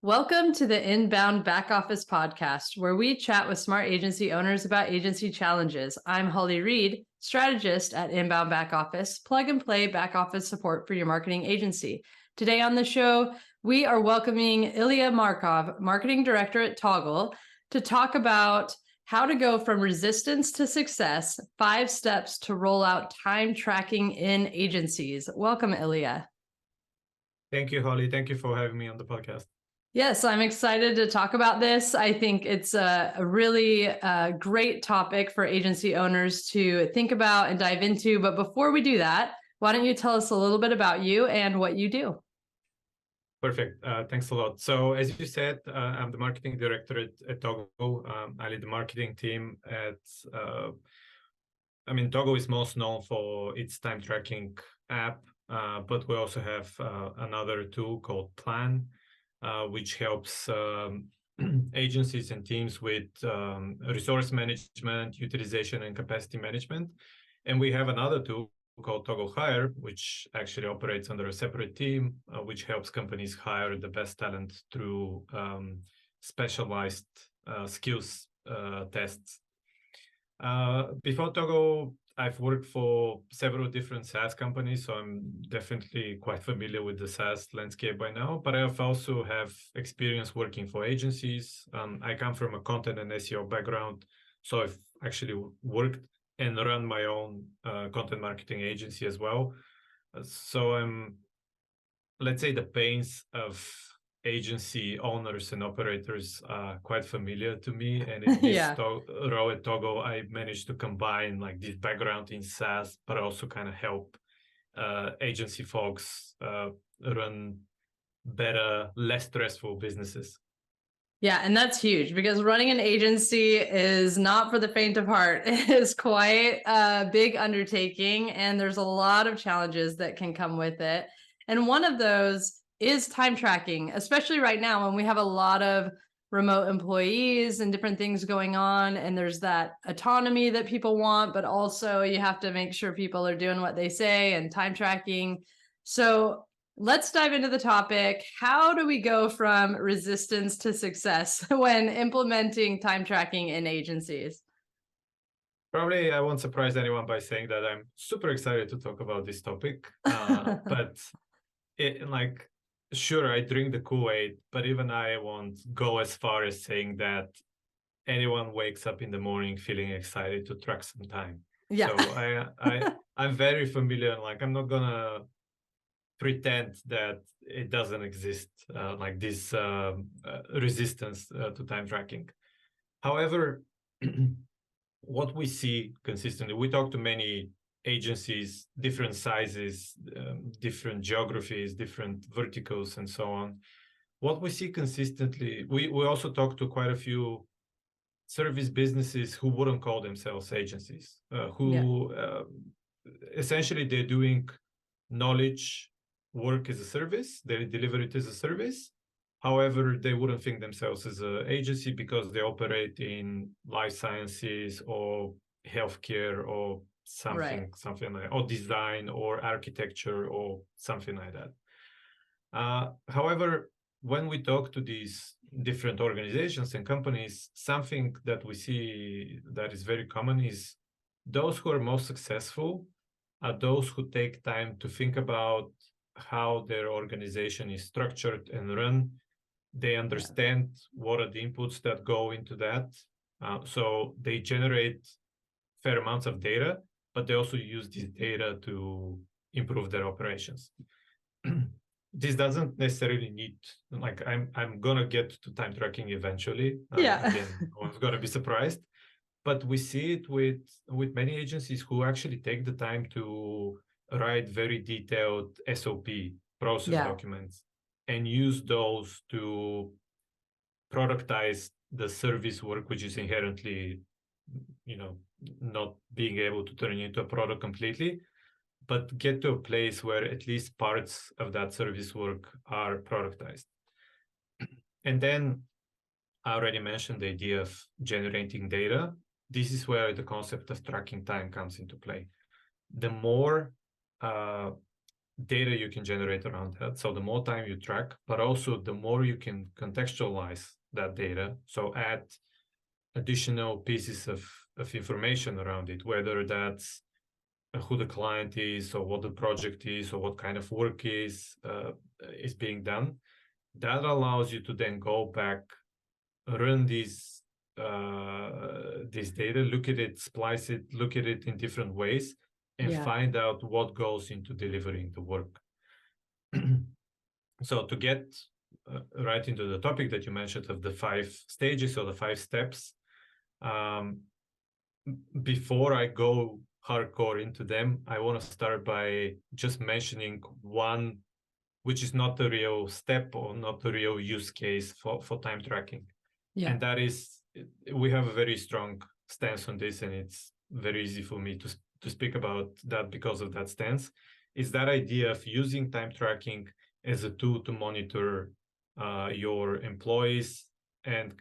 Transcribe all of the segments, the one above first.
Welcome to the Inbound Back Office Podcast, where we chat with smart agency owners about agency challenges. I'm Holly Reed, strategist at Inbound Back Office, plug and play back office support for your marketing agency. Today on the show, we are welcoming Ilia Markov, marketing director at Toggl, to talk about how to go from resistance to success, 5 steps to roll out time tracking in agencies. Welcome, Ilia. Thank you, Holly. Thank you for having me on the podcast. Yes, I'm excited to talk about this. I think it's a really great topic for agency owners to think about and dive into. But before we do that, why don't you tell us a little bit about you and what you do? Perfect. Thanks a lot. So as you said, I'm the marketing director at Toggl. I lead the marketing team at, Toggl is most known for its time tracking app, but we also have another tool called Plan, which helps agencies and teams with resource management, utilization, and capacity management. And we have another tool called Toggl Hire, which actually operates under a separate team, which helps companies hire the best talent through specialized skills tests. Before Toggl, I've worked for several different SaaS companies, so I'm definitely quite familiar with the SaaS landscape by now, but I also have experience working for agencies. I come from a content and SEO background, so I've actually worked and run my own content marketing agency as well. So let's say the pains of agency owners and operators are quite familiar to me, and in this role at Toggl, I managed to combine like this background in SaaS, but also kind of help agency folks run better, less stressful businesses. Yeah, and that's huge because running an agency is not for the faint of heart. It is quite a big undertaking, and there's a lot of challenges that can come with it. And one of those is time tracking, especially right now when we have a lot of remote employees and different things going on, and there's that autonomy that people want, but also you have to make sure people are doing what they say and time tracking. So let's dive into the topic. How do we go from resistance to success when implementing time tracking in agencies? Probably I won't surprise anyone by saying that I'm super excited to talk about this topic, but sure, I drink the Kool-Aid, but even I won't go as far as saying that anyone wakes up in the morning feeling excited to track some time. Yeah. So I'm very familiar, and I'm not gonna pretend that it doesn't exist, like this resistance to time tracking. However, what we see consistently, we talk to many agencies, different sizes, different geographies, different verticals, and so on. What we see consistently, we also talk to quite a few service businesses who wouldn't call themselves agencies, essentially they're doing knowledge work as a service, they deliver it as a service. However, they wouldn't think themselves as an agency because they operate in life sciences or healthcare or something like, or design or architecture or something like that. However, when we talk to these different organizations and companies, something that we see that is very common is those who are most successful are those who take time to think about how their organization is structured and run. They understand what are the inputs that go into that. So they generate fair amounts of data, but they also use this data to improve their operations. This doesn't necessarily need, I'm gonna get to time tracking eventually. Again, no one's gonna be surprised. But we see it with many agencies who actually take the time to write very detailed SOP process documents and use those to productize the service work, which is inherently, not being able to turn into a product completely, but get to a place where at least parts of that service work are productized. And then I already mentioned the idea of generating data. This is where the concept of tracking time comes into play. The more data you can generate around that. So the more time you track, but also the more you can contextualize that data. So add additional pieces of information around it, whether that's who the client is, or what the project is, or what kind of work is being done. That allows you to then go back, run this data, look at it, splice it, look at it in different ways, and find out what goes into delivering the work. So to get right into the topic that you mentioned of the 5 stages or the 5 steps, before I go hardcore into them, I want to start by just mentioning one, which is not the real step or not the real use case for time tracking. And that is, we have a very strong stance on this, and it's very easy for me to speak about that because of that stance, is that idea of using time tracking as a tool to monitor your employees and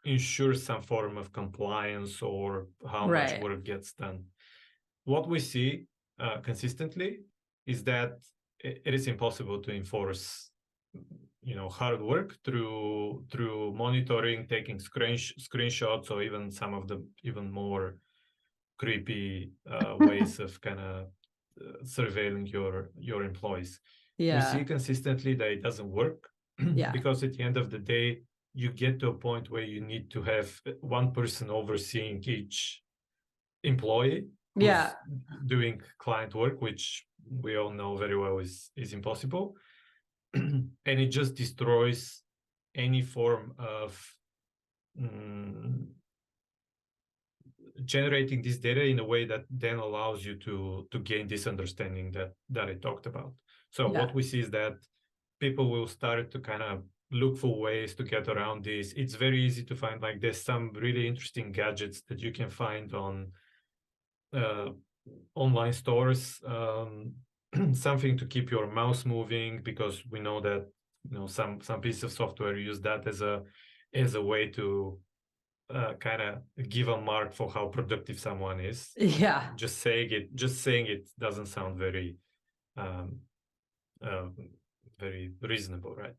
ensure some form of compliance or how much work gets done. What we see consistently is that it is impossible to enforce, hard work through monitoring, taking screenshots, or even some of the even more creepy ways of kind of surveilling your employees. We see consistently that it doesn't work because at the end of the day, you get to a point where you need to have one person overseeing each employee who's doing client work, which we all know very well is impossible. And it just destroys any form of generating this data in a way that then allows you to gain this understanding that I talked about. So what we see is that people will start to kind of look for ways to get around this. It's very easy to find, like, there's some really interesting gadgets that you can find on online stores, something to keep your mouse moving, because we know that some piece of software use that as a way to kind of give a mark for how productive someone is. Just saying it doesn't sound very very reasonable, right?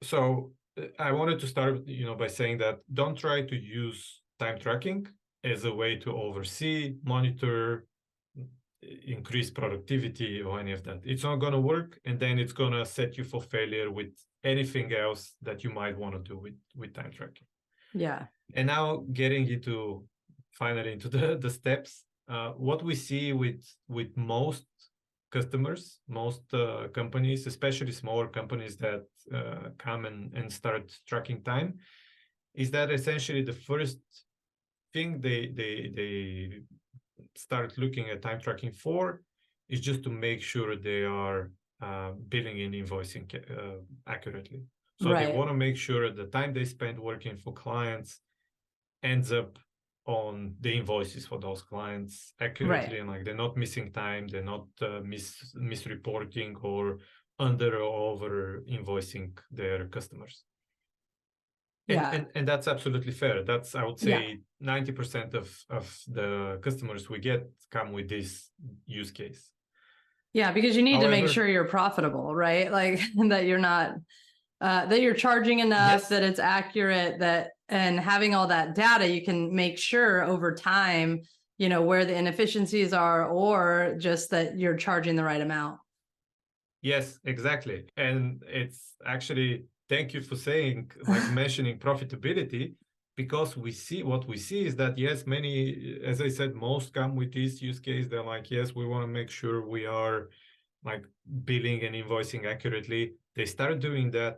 So I wanted to start by saying that don't try to use time tracking as a way to oversee, monitor, increase productivity, or any of that. It's not going to work, and then it's going to set you for failure with anything else that you might want to do with time tracking. And now getting finally into the steps, what we see with most customers, most companies, especially smaller companies that come and start tracking time, is that essentially the first thing they start looking at time tracking for is just to make sure they are billing and invoicing accurately. So they want to make sure the time they spend working for clients ends up on the invoices for those clients accurately, and like they're not missing time, they're not misreporting or under or over invoicing their customers. And that's absolutely fair. That's, I would say, 90% of the customers we get come with this use case. Because you need to make sure you're profitable, right? Like that you're not that you're charging enough, that it's accurate, and having all that data, you can make sure over time, where the inefficiencies are, or just that you're charging the right amount. Yes, exactly. And it's actually, thank you for saying, like mentioning profitability, because what we see is that, yes, many, as I said, most come with this use case. They're like, yes, we want to make sure we are like billing and invoicing accurately. They start doing that.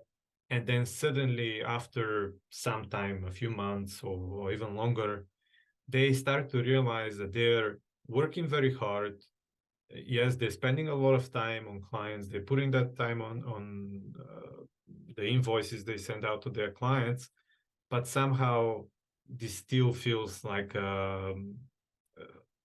And then suddenly, after some time, a few months or even longer, they start to realize that they're working very hard. Yes, they're spending a lot of time on clients. They're putting that time on the invoices they send out to their clients, but somehow this still feels like a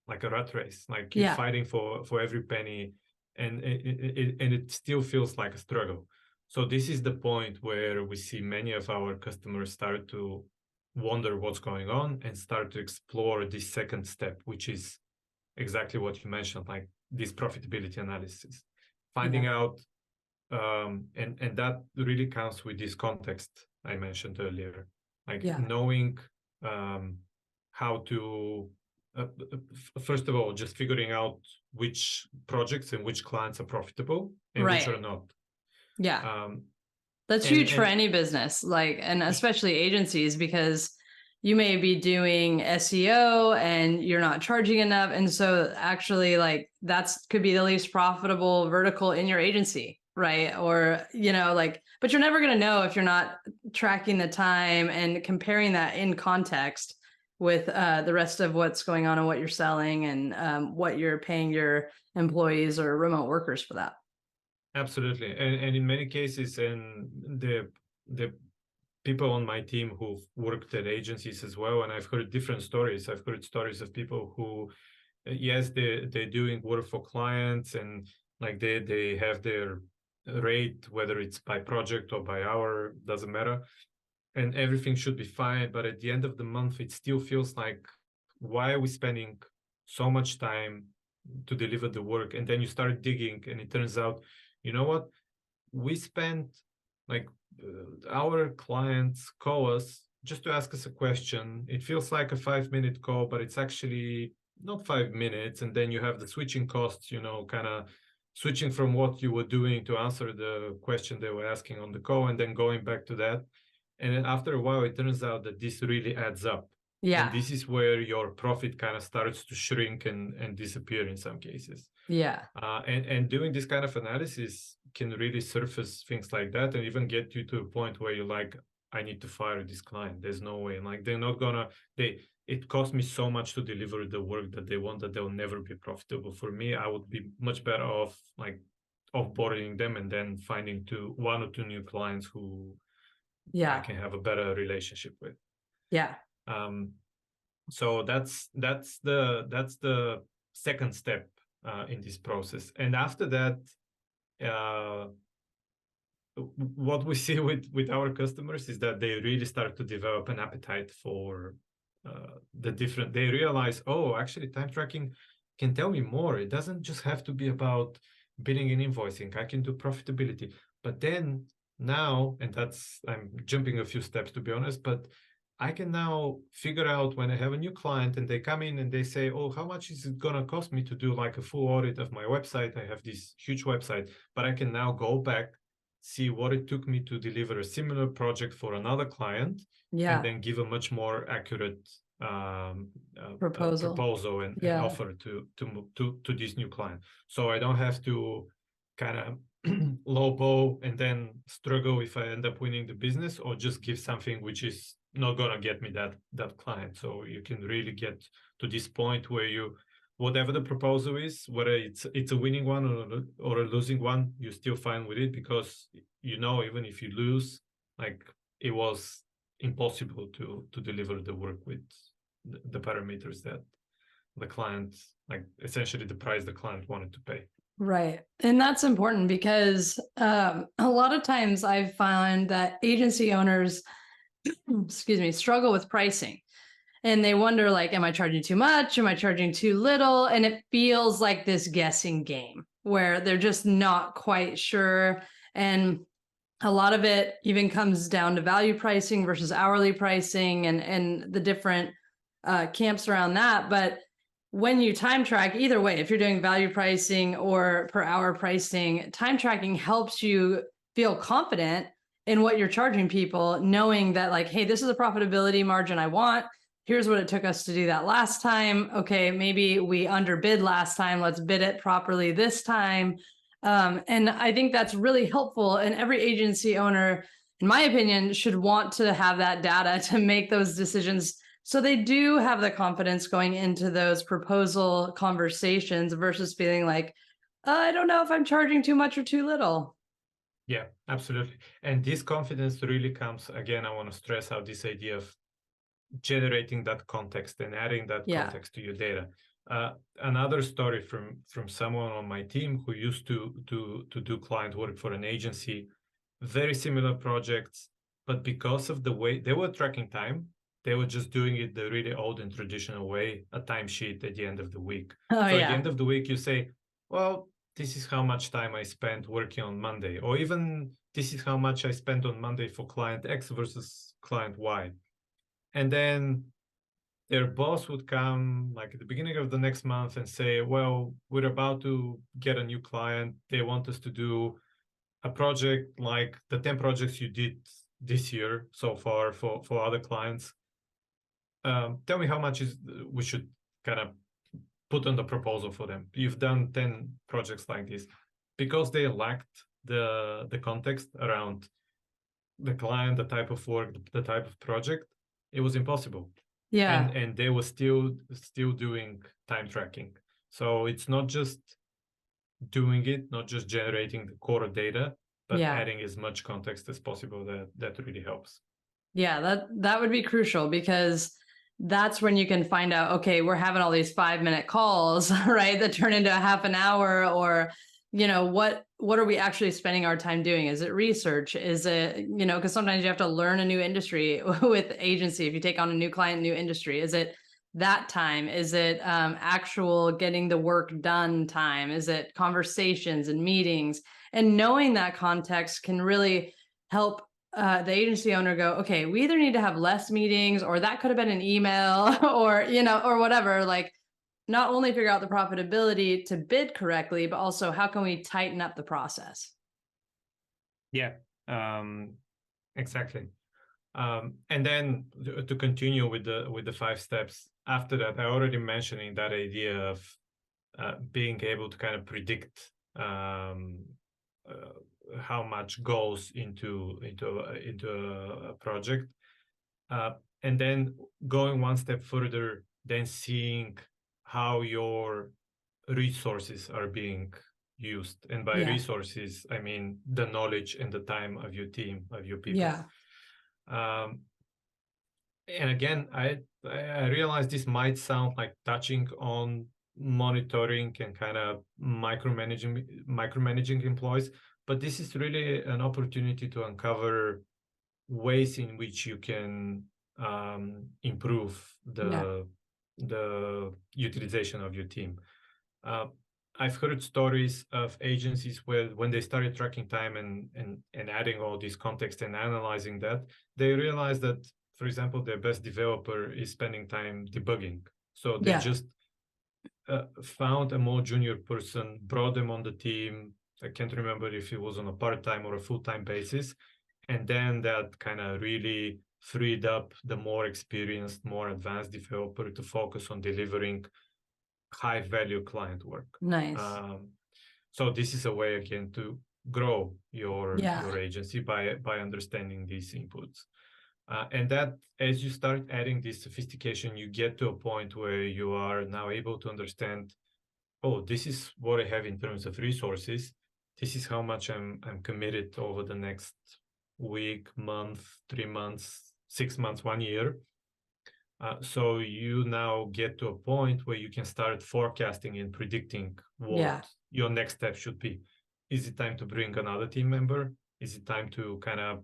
rat race. Like you're fighting for every penny, and it still feels like a struggle. So this is the point where we see many of our customers start to wonder what's going on and start to explore this second step, which is exactly what you mentioned, like this profitability analysis. finding out, and that really comes with this context I mentioned earlier, like knowing how to first of all, just figuring out which projects and which clients are profitable and which are not. That's huge for any business, like, and especially agencies, because you may be doing SEO and you're not charging enough. And so actually, like, that's could be the least profitable vertical in your agency, right? Or, you know, like, but you're never going to know if you're not tracking the time and comparing that in context with the rest of what's going on and what you're selling and what you're paying your employees or remote workers for that. Absolutely. And in many cases, and the people on my team who've worked at agencies as well, and I've heard different stories. I've heard stories of people who, yes, they're doing work for clients, and like they have their rate, whether it's by project or by hour, doesn't matter, and everything should be fine. But at the end of the month, it still feels like, why are we spending so much time to deliver the work? And then you start digging, and it turns out, you know what, we spent like our clients call us just to ask us a question. It feels like a 5-minute call, but it's actually not 5 minutes. And then you have the switching costs, you know, kind of switching from what you were doing to answer the question they were asking on the call, and then going back to that. And then after a while, it turns out that this really adds up. And this is where your profit kind of starts to shrink and disappear in some cases. And doing this kind of analysis can really surface things like that, and even get you to a point where you're like, I need to fire this client. There's no way. Like, they're not gonna, it cost me so much to deliver the work that they want that they'll never be profitable for me. I would be much better off like offboarding them and then finding one or two new clients who I can have a better relationship with. So that's the second step in this process. And after that, what we see with our customers is that they really start to develop an appetite for they realize, oh, actually time tracking can tell me more. It doesn't just have to be about billing and invoicing. I can do profitability. But then now, and I'm jumping a few steps to be honest, but I can now figure out when I have a new client and they come in and they say, oh, how much is it going to cost me to do like a full audit of my website? I have this huge website, but I can now go back, see what it took me to deliver a similar project for another client, and then give a much more accurate proposal and offer to this new client. So I don't have to kind of lowball and then struggle if I end up winning the business, or just give something which is not gonna get me that client. So you can really get to this point where whatever the proposal is, whether it's a winning one or a losing one, you're still fine with it, because even if you lose, like, it was impossible to deliver the work with the parameters that the client, like, essentially the price the client wanted to pay. Right. And that's important because a lot of times I find that agency owners, struggle with pricing. And they wonder, like, am I charging too much? Am I charging too little? And it feels like this guessing game where they're just not quite sure. And a lot of it even comes down to value pricing versus hourly pricing and the different camps around that. But when you time track, either way, if you're doing value pricing or per hour pricing, time tracking helps you feel confident in what you're charging people, knowing that, like, hey, this is a profitability margin I want. Here's what it took us to do that last time. Okay, maybe we underbid last time. Let's bid it properly this time. And I think that's really helpful. And every agency owner, in my opinion, should want to have that data to make those decisions, so they do have the confidence going into those proposal conversations versus feeling like, I don't know if I'm charging too much or too little. Yeah, absolutely. And this confidence really comes, again, I want to stress out this idea of generating that context and adding that context to your data. Another story from someone on my team who used to do client work for an agency, very similar projects, but because of the way they were tracking time, they were just doing it the really old and traditional way, a timesheet at the end of the week. At the end of the week, you say, well, this is how much time I spent working on Monday, or even this is how much I spent on Monday for client X versus client Y. And then their boss would come like at the beginning of the next month and say, well, we're about to get a new client. They want us to do a project like the 10 projects you did this year so far for other clients. Tell me how much we should kind of put on the proposal for them. You've done 10 projects like this. Because they lacked the context around the client, the type of work, the type of project, it was impossible. Yeah. And they were still doing time tracking. So it's not just doing it, not just generating the core data, but adding as much context as possible. That really helps. Yeah, that would be crucial, because that's when you can find out, okay, we're having all these 5-minute calls, right, that turn into a half an hour, or, you know, what are we actually spending our time doing? Is it research? Is it, you know, because sometimes you have to learn a new industry with agency. If you take on a new client, new industry, is it that time? Is it actual getting the work done time? Is it conversations and meetings? And knowing that context can really help the agency owner go, okay, we either need to have less meetings, or that could have been an email, or, you know, or whatever. Like, not only figure out the profitability to bid correctly, but also how can we tighten up the process? Yeah, exactly. And then to continue with the 5 steps after that, I already mentioning that idea of being able to kind of predict how much goes into a project, and then going one step further, then seeing how your resources are being used. And by resources, I mean the knowledge and the time of your team, of your people. And again, I realize this might sound like touching on monitoring and kind of micromanaging employees, but this is really an opportunity to uncover ways in which you can improve the utilization of your team. I've heard stories of agencies where when they started tracking time and adding all this context and analyzing that, they realized that, for example, their best developer is spending time debugging. So they just found a more junior person, brought them on the team. I can't remember if it was on a part-time or a full-time basis. And then that kind of really freed up the more experienced, more advanced developer to focus on delivering high-value client work. Nice. So this is a way, again, to grow your agency by understanding these inputs. And that as you start adding this sophistication, you get to a point where you are now able to understand, oh, this is what I have in terms of resources. This is how much I'm committed over the next week, month, 3 months, 6 months, 1 year. So you now get to a point where you can start forecasting and predicting what your next step should be. Is it time to bring another team member? Is it time to kind of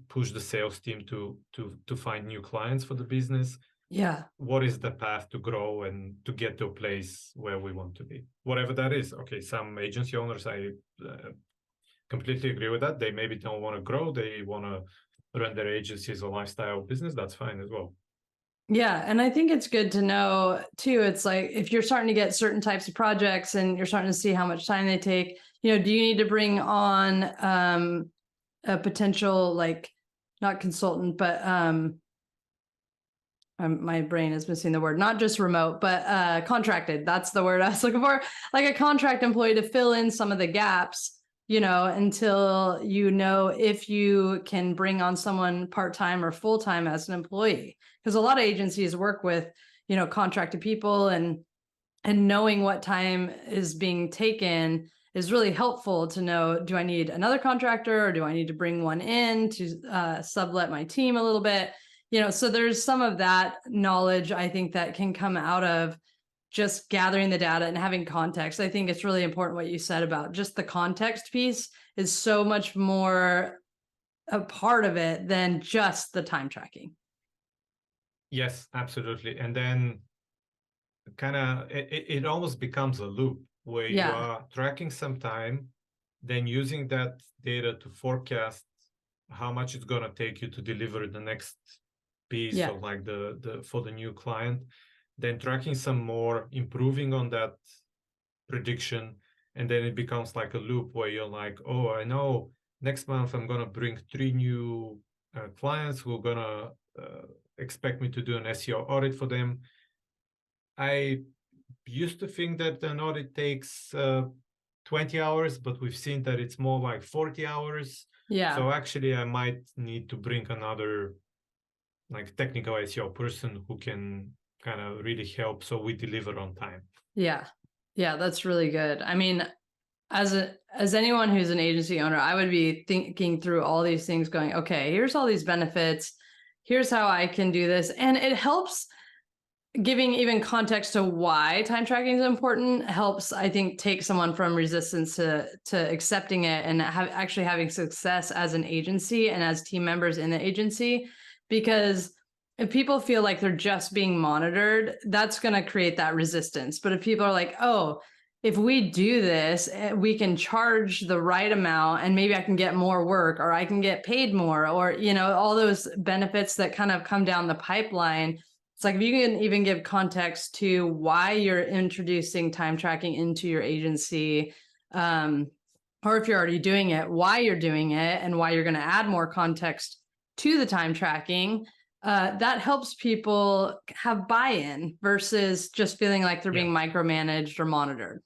push the sales team to find new clients for the business? What is the path to grow and to get to a place where we want to be? Whatever that is. Okay, some agency owners, I completely agree with that. They maybe don't want to grow. They want to run their agency as a lifestyle business. That's fine as well. Yeah. And I think it's good to know too, it's like, if you're starting to get certain types of projects and you're starting to see how much time they take, you know, do you need to bring on a potential, like, not consultant, but my brain is missing the word, not just remote, but contracted. That's the word I was looking for. Like a contract employee to fill in some of the gaps, you know, until you know if you can bring on someone part-time or full-time as an employee. Because a lot of agencies work with, you know, contracted people, and knowing what time is being taken is really helpful to know, do I need another contractor, or do I need to bring one in to sublet my team a little bit? You know, so there's some of that knowledge, I think, that can come out of just gathering the data and having context. I think it's really important what you said about just the context piece is so much more a part of it than just the time tracking. Yes, absolutely. And then kind of it almost becomes a loop where you are tracking some time, then using that data to forecast how much it's going to take you to deliver the next piece of like the for the new client, then tracking some more, improving on that prediction, and then it becomes like a loop where you're like, oh, I know next month I'm going to bring 3 new clients who are going to expect me to do an SEO audit for them. I used to think that an audit takes 20 hours, but we've seen that it's more like 40 hours. So actually I might need to bring another like technical SEO person who can kind of really help so we deliver on time. Yeah, that's really good. I mean, as anyone who's an agency owner, I would be thinking through all these things going, okay, here's all these benefits. Here's how I can do this. And it helps giving even context to why time tracking is important, helps, I think, take someone from resistance to accepting it and actually having success as an agency and as team members in the agency. Because if people feel like they're just being monitored, that's going to create that resistance. But if people are like, oh, if we do this, we can charge the right amount and maybe I can get more work, or I can get paid more, or, you know, all those benefits that kind of come down the pipeline. It's like, if you can even give context to why you're introducing time tracking into your agency, or if you're already doing it, why you're doing it and why you're going to add more context to the time tracking, that helps people have buy-in versus just feeling like they're being micromanaged or monitored.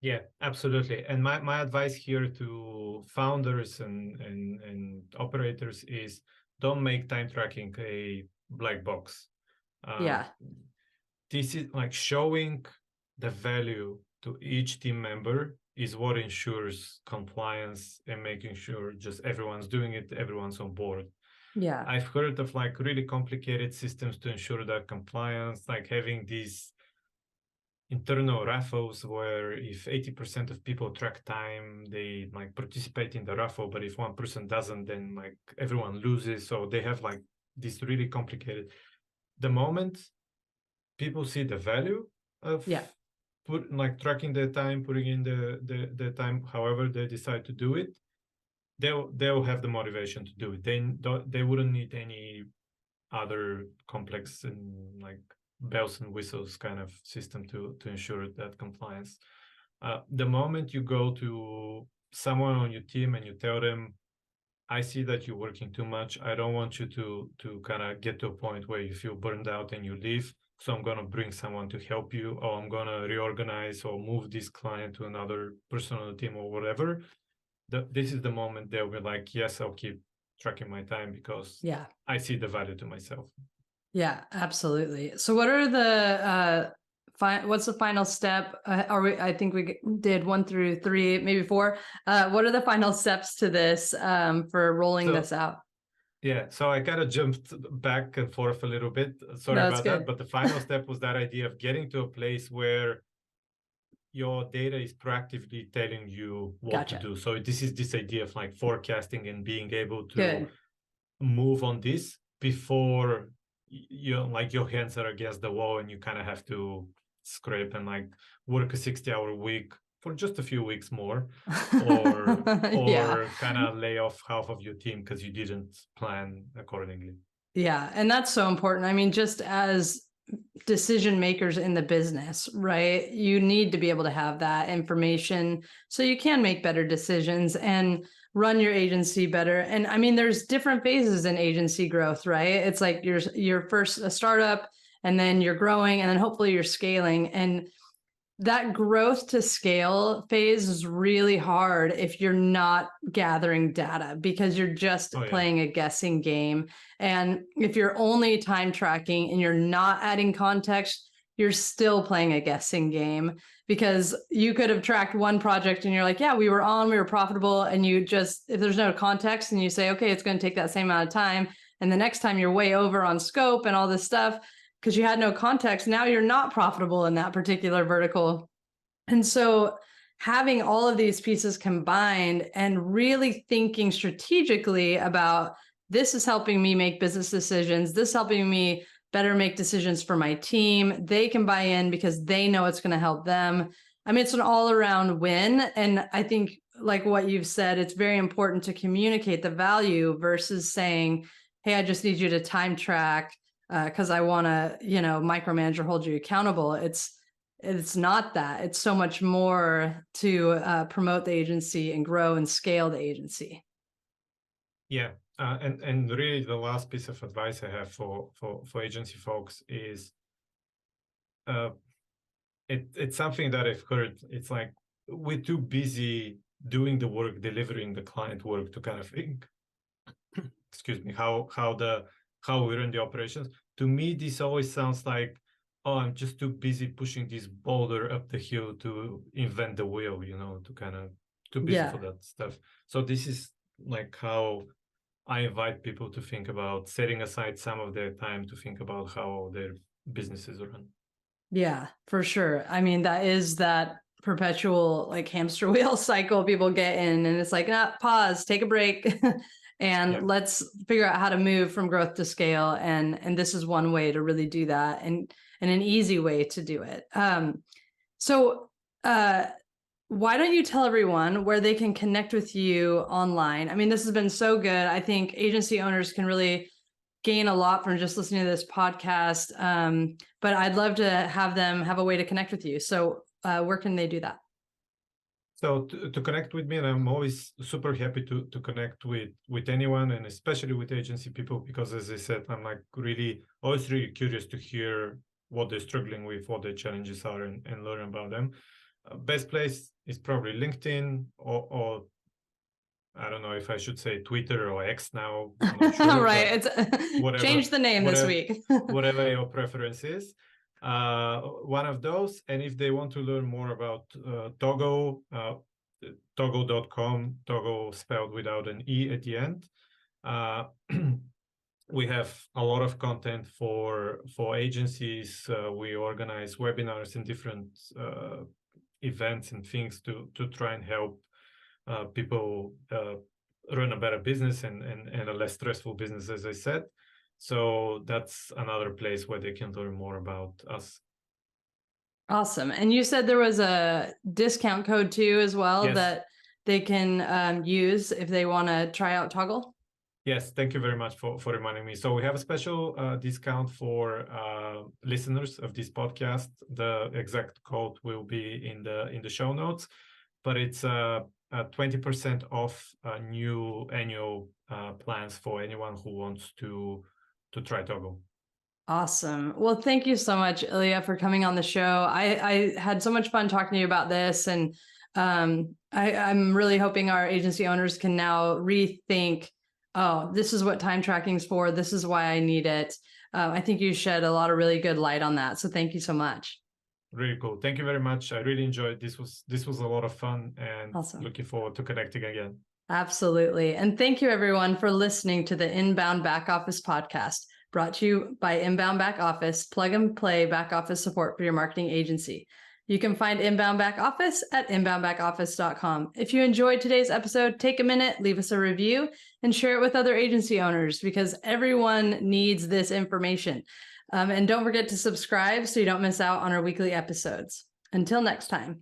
Yeah, absolutely. And my advice here to founders and operators is, don't make time tracking a black box. This is like showing the value to each team member is what ensures compliance and making sure just everyone's doing it, everyone's on board. I've heard of like really complicated systems to ensure that compliance, like having these internal raffles where if 80% of people track time, they like participate in the raffle, but if one person doesn't, then like everyone loses. So they have like this really complicated. The moment people see the value of like tracking their time, putting in the time, however they decide to do it, they'll have the motivation to do it. They wouldn't need any other complex and like bells and whistles kind of system to ensure that compliance. The moment you go to someone on your team and you tell them, I see that you're working too much, I don't want you to kind of get to a point where you feel burned out and you leave, so I'm going to bring someone to help you, or I'm going to reorganize or move this client to another person on the team or whatever. This is the moment they'll be like, yes, I'll keep tracking my time because I see the value to myself. Yeah, absolutely. So what are the what's the final step? I think we did 1 through 3, maybe 4. What are the final steps to this for rolling this out? Yeah, so I kind of jumped back and forth a little bit. Sorry about that. But the final step was that idea of getting to a place where your data is proactively telling you what to do. So this is this idea of like forecasting and being able to move on this before your hands are against the wall and you kind of have to scrape and like work a 60-hour week for just a few weeks more, or kind of lay off half of your team because you didn't plan accordingly. Yeah, and that's so important. I mean, just as decision makers in the business, right? You need to be able to have that information so you can make better decisions and run your agency better. And I mean, there's different phases in agency growth, right? It's like you're first a startup, and then you're growing, and then hopefully you're scaling. And that growth to scale phase is really hard if you're not gathering data, because you're just playing a guessing game. And if you're only time tracking and you're not adding context, you're still playing a guessing game, because you could have tracked one project and you're like, yeah, we were profitable. And you just, if there's no context and you say, okay, it's going to take that same amount of time, and the next time you're way over on scope and all this stuff, because you had no context, now you're not profitable in that particular vertical. And so having all of these pieces combined and really thinking strategically about, this is helping me make business decisions, this is helping me better make decisions for my team. They can buy in because they know it's going to help them. I mean, it's an all around win. And I think, like what you've said, it's very important to communicate the value versus saying, hey, I just need you to time track because I want to, micromanage or hold you accountable. It's not that. It's so much more to promote the agency and grow and scale the agency. Yeah. And really the last piece of advice I have for agency folks is it's something that I've heard. It's like we're too busy doing the work, delivering the client work to kind of think, excuse me, how we run the operations. To me, this always sounds like, oh, I'm just too busy pushing this boulder up the hill to invent the wheel, to kind of too busy for that stuff. So this is like how I invite people to think about setting aside some of their time to think about how their businesses run. Yeah, for sure. I mean, that is that perpetual like hamster wheel cycle people get in, and it's like, pause, take a break, and let's figure out how to move from growth to scale. And this is one way to really do that, and an easy way to do it. So why don't you tell everyone where they can connect with you online? I mean, this has been so good. I think agency owners can really gain a lot from just listening to this podcast. But I'd love to have them have a way to connect with you. So where can they do that? So to connect with me, and I'm always super happy to connect with anyone, and especially with agency people, because as I said, I'm like always really curious to hear what they're struggling with, what their challenges are, and learn about them. Best place is probably LinkedIn or I don't know if I should say Twitter or X now. I'm not sure, right. Whatever, change the name this week. whatever your preference is. One of those. And if they want to learn more about Toggl, Toggl.com, Toggl spelled without an E at the end. We have a lot of content for agencies. We organize webinars and different events and things to try and help people run a better business and a less stressful business, as I said. So that's another place where they can learn more about us. Awesome. And you said there was a discount code too as well. Yes. That they can use if they want to try out Toggl? Yes, thank you very much for reminding me. So we have a special discount for listeners of this podcast. The exact code will be in the show notes, but it's 20% off new annual plans for anyone who wants to try Toggl. Awesome. Well, thank you so much, Ilia, for coming on the show. I had so much fun talking to you about this, and I'm really hoping our agency owners can now rethink, oh, this is what time tracking is for. This is why I need it. I think you shed a lot of really good light on that. So thank you so much. Really cool. Thank you very much. I really enjoyed this. This was a lot of fun, and awesome. Looking forward to connecting again. Absolutely. And thank you everyone for listening to the Inbound Back Office podcast, brought to you by Inbound Back Office, plug and play back office support for your marketing agency. You can find Inbound Back Office at inboundbackoffice.com. If you enjoyed today's episode, take a minute, leave us a review, and share it with other agency owners, because everyone needs this information. And don't forget to subscribe so you don't miss out on our weekly episodes. Until next time.